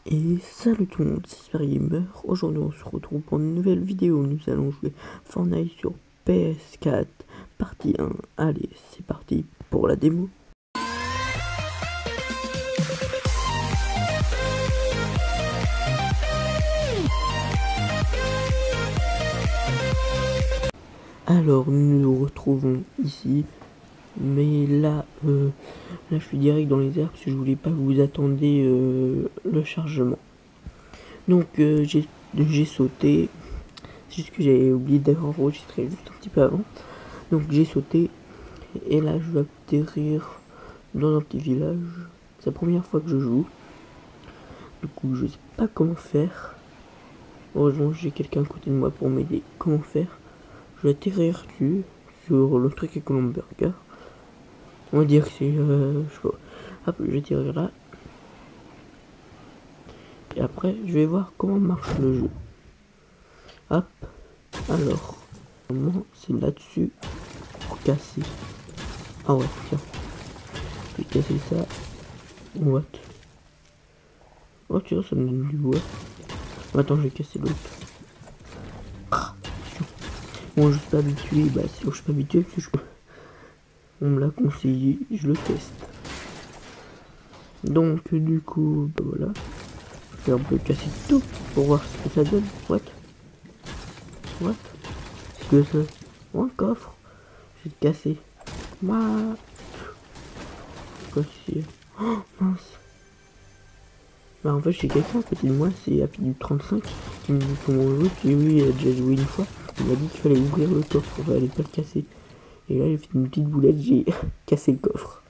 Et salut tout le monde, c'est Super Gamer. Aujourd'hui on se retrouve pour une nouvelle vidéo. Nous allons jouer Fortnite sur PS4 partie 1. Allez, c'est parti pour la démo. Alors nous nous retrouvons ici. Mais là, je suis direct dans les airs parce que je voulais pas que vous attendiez le chargement. Donc j'ai sauté. C'est juste que j'ai oublié d'enregistrer juste un petit peu avant. Donc j'ai sauté. Et là je vais atterrir dans un petit village. C'est la première fois que je joue. Du coup je sais pas comment faire. Heureusement j'ai quelqu'un à côté de moi pour m'aider. Comment faire? Je vais atterrir dessus. Sur le truc avec Burger. On va dire que c'est je sais pas. Hop, je vais tirer là. Et après je vais voir comment marche le jeu. Hop. Alors. Normalement c'est là-dessus. Pour casser. Ah ouais, tiens. Je vais casser ça. What? Oh tiens, ça me donne du bois. Attends, je vais casser l'autre. Bon, je suis pas habitué. Bah, si je suis pas habitué, parce que on me l'a conseillé, je le teste. Donc, du coup, bah voilà. Je vais un peu casser tout pour voir ce que ça donne. What? Qu'est-ce que c'est? Oh, un coffre. Je vais le casser. Quoi c'est? Oh, mince. Bah, en fait, j'ai quelqu'un à côté de moi, c'est Happy35, qui me dit comment jouer, puis oui, il a déjà joué une fois. Il m'a dit qu'il fallait ouvrir le coffre, on va aller pas le casser. Et là, j'ai fait une petite boulette, j'ai cassé le coffre.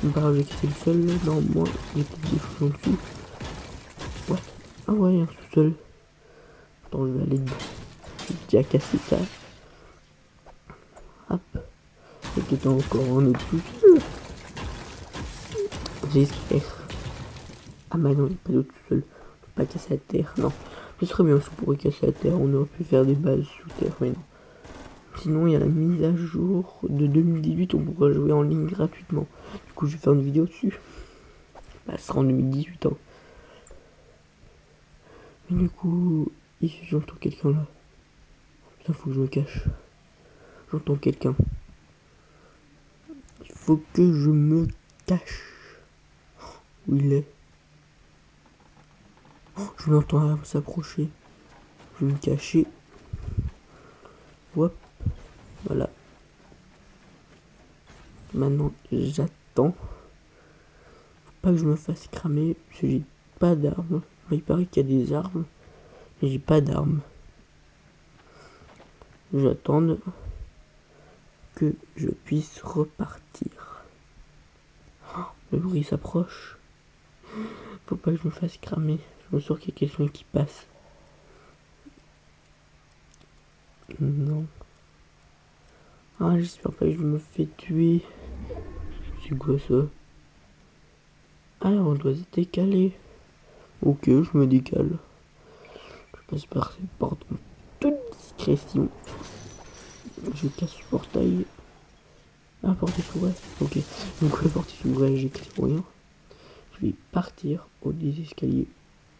Bah, j'ai cassé le sol, là, non, moi, il y a peut-être des choses en dessous. What? Ah ouais, il y a un sous-sol. Attends, je vais aller dedans. J'ai déjà cassé ça. Hop. Et qu'il y a encore un autre sous-sol. J'espère. Ah bah non, il n'y a pas d'autre sous-sol. On peut pas casser la terre, non. Ce serait bien si on pourrait casser la terre, on aurait pu faire des bases sous terre, mais non. Sinon, il y a la mise à jour de 2018, on pourra jouer en ligne gratuitement. Du coup, je vais faire une vidéo dessus. Bah, ce sera en 2018, hein. Mais du coup, ici, j'entends quelqu'un là. Putain, faut que je me cache. J'entends quelqu'un. Il faut que je me cache. Où il est? Oh, je l'entends s'approcher. Je vais me cacher. Hop. Voilà. Maintenant, j'attends. Faut pas que je me fasse cramer, parce que j'ai pas d'armes. Il paraît qu'il y a des armes, mais j'ai pas d'armes. J'attends que je puisse repartir. Oh, le bruit s'approche. Faut pas que je me fasse cramer. Je me sens qu'il y a quelqu'un qui passe. Non. Ah, j'espère pas que je me fais tuer. C'est quoi ça? Ah, on doit se décaler. Ok, je me décale. Je passe par cette porte en toute discrétion. Je casse le portail. Ah, porte s'ouvrait. Ok. Donc la porte s'ouvrait, j'ai cassé pour rien. Je vais partir au des escaliers.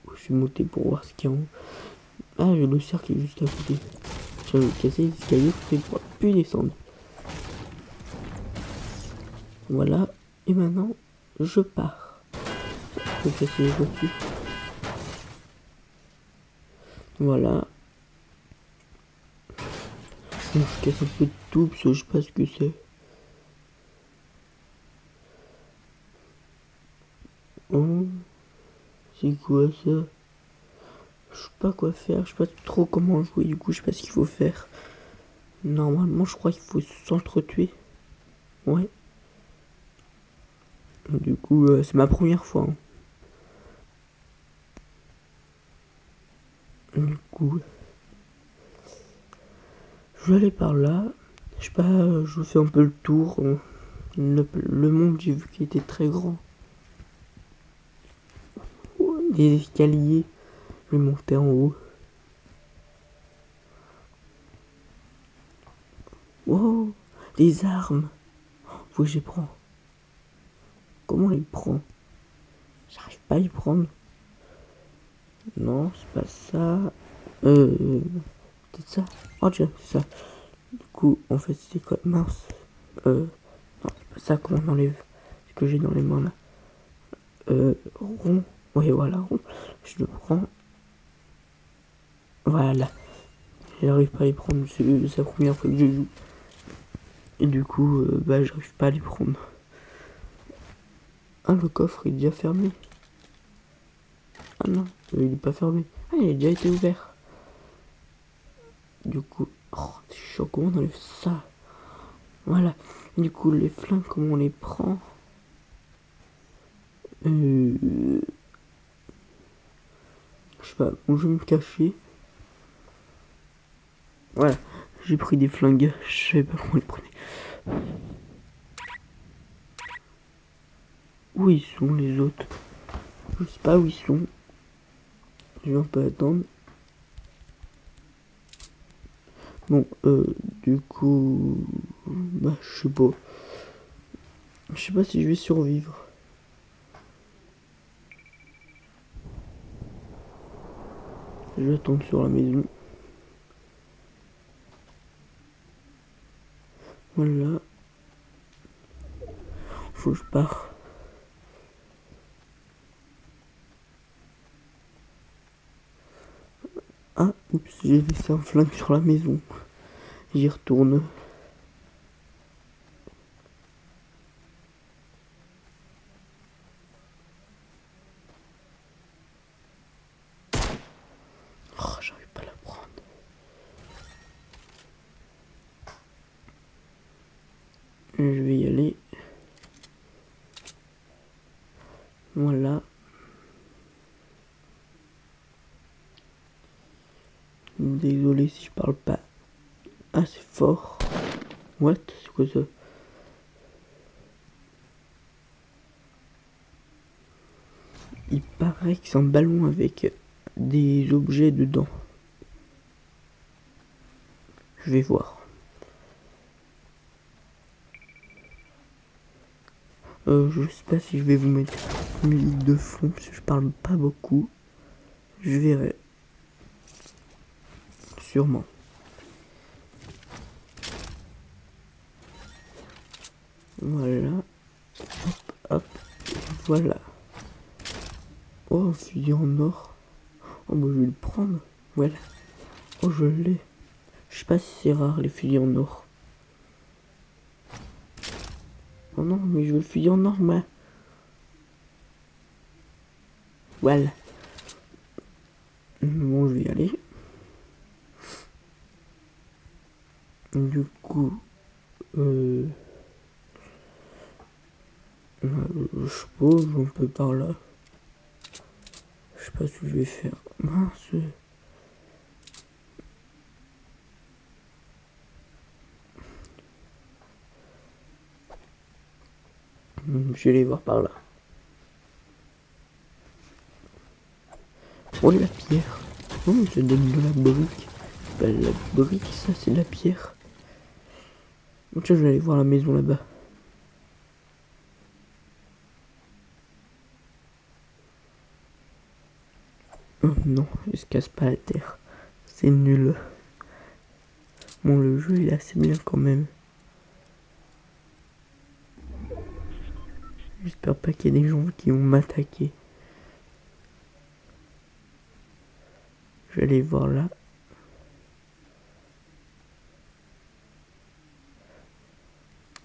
Où je vais monter pour voir ce qu'il y a en haut. Ah, j'ai le cercle qui est juste à côté. Je vais casser les escaliers pour qu'il ne pourra plus descendre. Voilà. Et maintenant, je pars. Je vais casser les voitures. Voilà. Donc, je casse un peu de tout parce que je sais pas ce que c'est. Oh. C'est quoi ça? Je sais pas quoi faire, je sais pas trop comment jouer, du coup je sais pas ce qu'il faut faire. Normalement je crois qu'il faut s'entretuer. Ouais. Du coup c'est ma première fois. Hein. Du coup je vais aller par là. Je sais pas, je fais un peu le tour. Le monde, j'ai vu qu'il était très grand. Des escaliers. Je vais monter en haut. Wow, des armes. Faut que je les prends. Comment on les prend? J'arrive pas à les prendre. Non, c'est pas ça. Peut-être ça. Oh tiens, c'est ça. Du coup, en fait, c'est quoi? Mince. Non, c'est pas ça. Comment on enlève ce que j'ai dans les mains là? Rond. Oui, voilà, rond. Je le prends. Voilà. J'arrive pas à les prendre. C'est la première fois que je joue. Et du coup, bah, j'arrive pas à les prendre. Ah, le coffre est déjà fermé. Ah non, il est pas fermé. Ah, il a déjà été ouvert. Du coup, oh, c'est chaud. Comment on enlève ça? Voilà. Du coup, les flingues, comment on les prend? Je sais pas, où je vais me cacher. Voilà, j'ai pris des flingues, je savais pas comment les prenait. Où ils sont les autres? Je sais pas où ils sont. Je vais un peu attendre. Bon, du coup... Bah, je sais pas. Je sais pas si je vais survivre. Je vais attendre sur la maison. Voilà. Faut que je parte. Ah, oups, j'ai laissé un flingue sur la maison. J'y retourne. Oh, j'arrive pas à la prendre. Je vais y aller. Voilà. Désolé si je parle pas assez fort. What? C'est quoi ça? Il paraît que c'est un ballon avec des objets dedans. Je vais voir. Je sais pas si je vais vous mettre une musique de fond parce que je parle pas beaucoup. Je verrai. Sûrement. Voilà. Hop, hop. Voilà. Oh, un fusil en or. Oh, bah je vais le prendre. Voilà. Oh, je l'ai. Je sais pas si c'est rare les fusils en or. Oh non, mais je veux le fusil en or, moi. Voilà. Bon, je vais y aller. Du coup, je pose un peu par là. Je sais pas ce que je vais faire. Mince. Je vais aller voir par là. Oh, la pierre. Oh, ça donne de la brique. Bah, la brique, ça, c'est de la pierre. Oh, tiens, je vais aller voir la maison là-bas. Oh non, il se casse pas la terre. C'est nul. Bon, le jeu, il est assez bien quand même. J'espère pas qu'il y a des gens qui vont m'attaquer. Je vais aller voir là.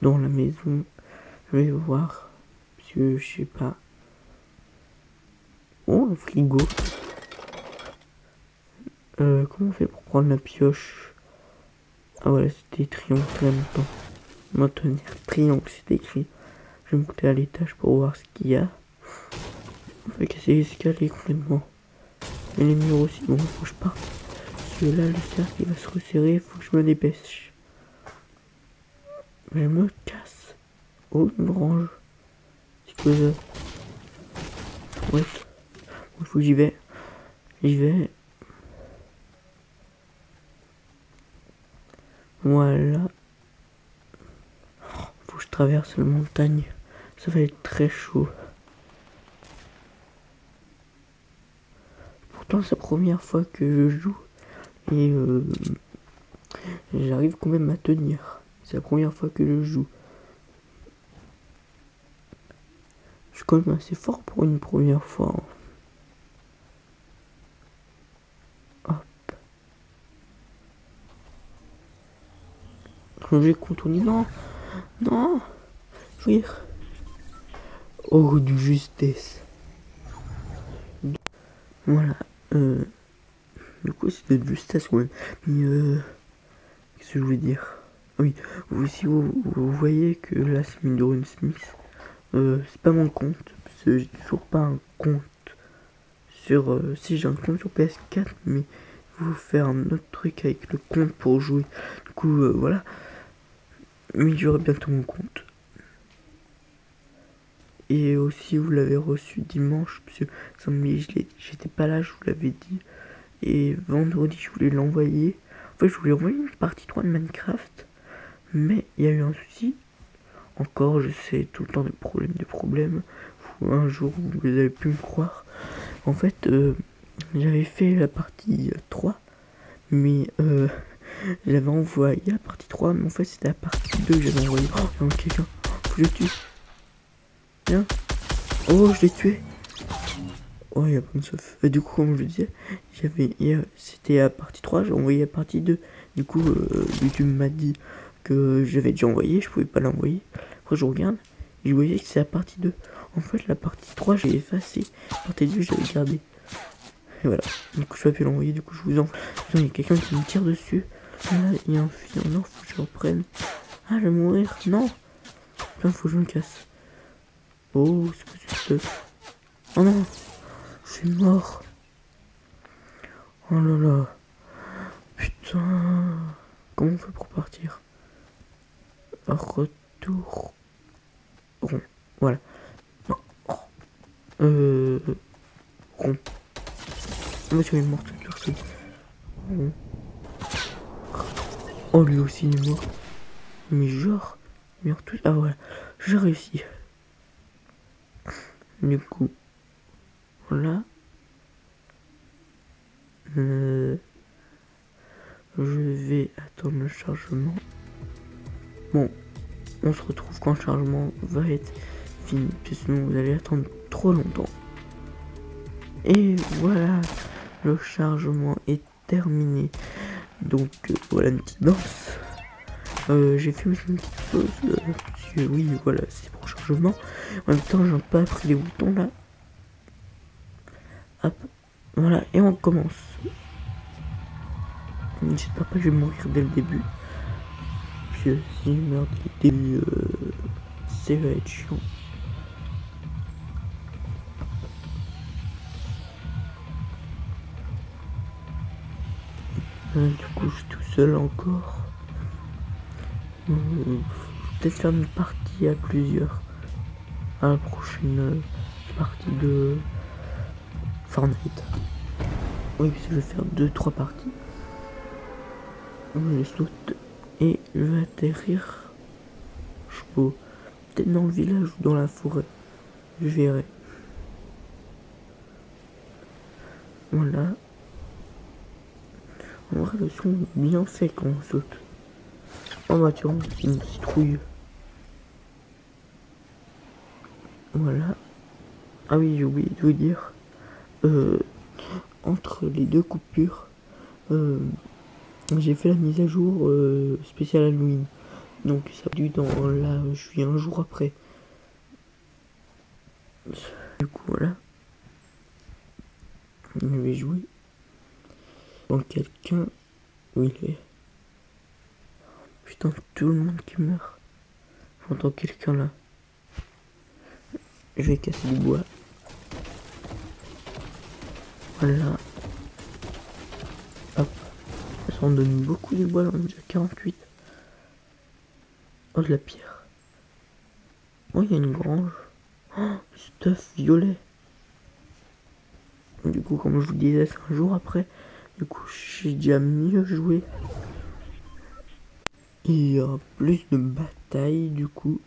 Dans la maison. Je vais voir. Parce que je sais pas. Oh, un frigo. Comment on fait pour prendre la pioche? Ah voilà, c'était triangle en même temps. Maintenir triangle, c'est écrit. Je vais monter à l'étage pour voir ce qu'il y a. On va casser les escaliers complètement. Et les murs aussi. Bon, faut que je parte. Parce que là, le cercle il va se resserrer. Faut que je me dépêche. Je me casse. Oh, une orange. C'est quoi ça? Ouais. Il faut que j'y vais. J'y vais. Voilà. Faut que je traverse la montagne. Ça va être très chaud. pourtant c'est la première fois que je joue. Et j'arrive quand même à tenir. C'est la première fois que je joue. Je suis quand même assez fort pour une première fois. Hop. Je vais contourner. Non. Non. Jouir. Oh, du justesse. Voilà. Du coup, c'est de justesse, ouais. Mais qu'est-ce que je voulais dire? Oui, si vous voyez que là, c'est Mindorun Smith. C'est pas mon compte. Parce que j'ai toujours pas un compte sur... si j'ai un compte sur PS4, mais il faut faire un autre truc avec le compte pour jouer. Du coup, voilà. Mais j'aurai bientôt mon compte. Et aussi, vous l'avez reçu dimanche, parce que j'étais pas là, je vous l'avais dit. Et vendredi, je voulais l'envoyer. En fait, je voulais envoyer une partie 3 de Minecraft. Mais il y a eu un souci. Encore, je sais, tout le temps des problèmes. Un jour, vous avez pu me croire. En fait, j'avais fait la partie 3. Mais j'avais envoyé la partie 3. Mais en fait, c'était la partie 2 que j'avais envoyé. Oh, il y a quelqu'un. Faut que je le tue. Viens. Oh, je l'ai tué. Oh, il y a plein de sauf. Du coup, comme je le disais, c'était la partie 3, j'ai envoyé la partie 2. Du coup, YouTube m'a dit que j'avais déjà envoyé, je pouvais pas l'envoyer. Après, je regarde, et je voyais que c'est la partie 2. En fait, la partie 3, j'ai effacé. La partie 2, je l'avais gardée. Et voilà. Du coup, je peux plus l'envoyer, du coup, je vous en... Il y a quelqu'un qui me tire dessus. Là, il y a un fusil en or, faut que je le reprenne. Ah, je vais mourir. Non. Putain, faut que je me casse. Oh, c'est quoi ce... Oh non. Je suis mort. Oh là là. Putain. Comment on fait pour partir? Retour. Rond. Voilà. Non. Rond. Moi, tu es mort toute personne. Rond. Oh, lui aussi, il est mort. Mais genre. Mais tout... Ah, voilà. J'ai réussi. Du coup. Voilà. Je vais attendre le chargement. Bon, on se retrouve quand le chargement va être fini, parce que sinon vous allez attendre trop longtemps. Et voilà, le chargement est terminé. Donc voilà une petite danse. J'ai fait aussi une petite pause, parce que oui, voilà, c'est pour le chargement. En même temps, j'ai pas appris les boutons là. Hop, voilà, et on commence. J'espère pas que je vais mourir dès le début. Parce que si je meurs dès le début, ça va être chiant. Du coup, je suis tout seul encore. Peut-être faire une partie à plusieurs. À la prochaine partie de Fortnite. Oui, parce que je vais faire 2-3 parties. Je saute et je vais atterrir. Je peux peut-être dans le village ou dans la forêt. Je verrai. Voilà. En vrai, le son est bien fait quand on saute. Oh bah tiens, c'est une citrouille. Voilà. Ah oui, j'ai oublié de vous dire. Entre les deux coupures, j'ai fait la mise à jour spéciale Halloween. Donc ça a dû dans là, je suis un jour après. Du coup voilà. Je vais jouer. Dans quelqu'un. Où il est? Putain, tout le monde qui meurt. J'entends quelqu'un là. Je vais casser du bois. Voilà. Hop. Ça en donne beaucoup de bois, on est déjà 48. Oh, de la pierre. Oh, il y a une grange. Oh, stuff violet. Du coup, comme je vous disais, c'est un jour après. Du coup, j'ai déjà mieux joué. Il y aura plus de batailles, du coup.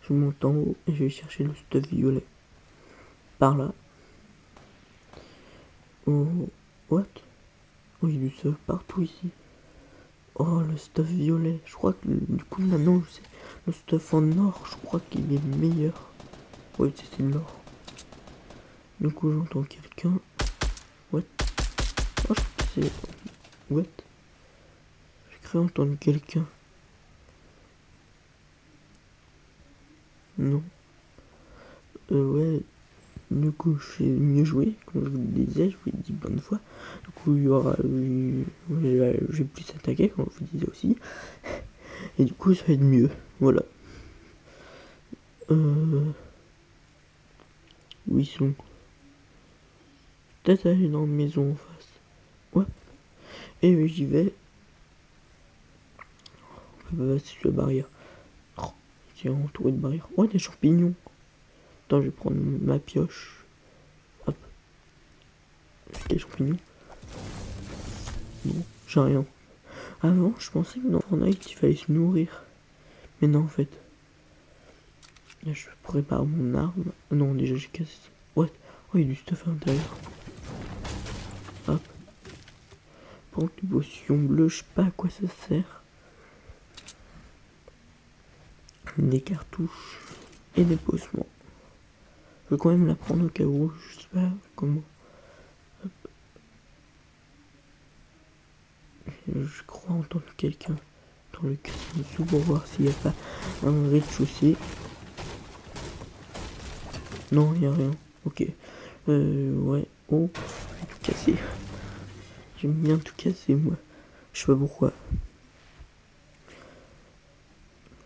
Je monte en haut et je vais chercher le stuff violet. Par là. Oh, what? Oh, il y a du stuff partout ici. Oh, le stuff violet. Je crois que du coup, maintenant, je sais. Le stuff en or, je crois qu'il est meilleur. Oui, c'est de l'or. Du coup, j'entends quelqu'un. What? Oh, je crois que c'est. What? J'ai cru entendre quelqu'un. Non. Ouais. Du coup, je sais mieux jouer, comme je vous le disais, je vous l'ai dit plein de fois. Du coup, il y aura. Je vais plus attaquer, comme je vous disais aussi. Et du coup, ça va être mieux. Voilà. Où ils sont? Peut-être aller dans la maison en face. Ouais. Et oui, j'y vais. On peut pas passer sur la barrière. Oh, c'est entouré de barrières. Ouais, des champignons. Attends, je vais prendre ma pioche. Hop. Des champignons. Non, j'ai rien. Avant, je pensais que dans Fortnite, il fallait se nourrir. Mais non, en fait. Là, je prépare mon arme. Non, déjà, j'ai cassé. What? Oh, il y a du stuff à l'intérieur. Hop. Prends des potions bleues, je sais pas à quoi ça sert. Des cartouches et des possements. Je vais quand même la prendre au cas où, je sais pas comment. Hop. Je crois entendre quelqu'un dans le casse en dessous pour voir s'il n'y a pas un rez-de-chaussée. Non, il n'y a rien. Ok. Ouais. Oh, j'ai tout cassé. J'aime bien tout casser, moi. Je sais pas pourquoi.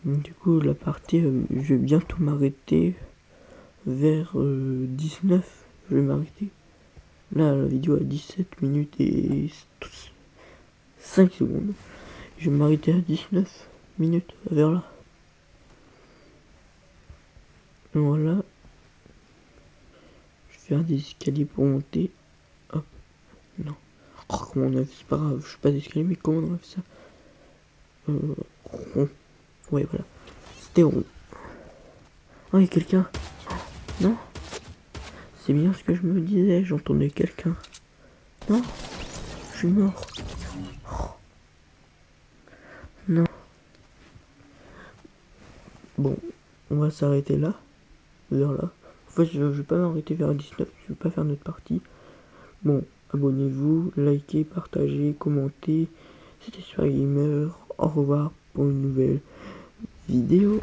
Du coup, la partie, je vais bientôt m'arrêter vers 19. Je vais m'arrêter. Là, la vidéo a 17 minutes et 5 secondes. Je vais m'arrêter à 19 minutes, vers là. Voilà. Je vais faire des escaliers pour monter. Hop. Non. Oh, comment on a fait? C'est pas grave, je suis pas d'escalier, mais comment on a fait ça? Rond. Ouais, voilà. C'était rond. Oh, il y a quelqu'un. Non? C'est bien ce que je me disais, j'entendais quelqu'un. Non? Je suis mort. Oh. Non. Bon, on va s'arrêter là. Vers là. En fait, je vais pas m'arrêter vers 19, je vais pas faire notre partie. Bon, abonnez-vous, likez, partagez, commentez. C'était Super Gamer. Au revoir pour une nouvelle vidéo.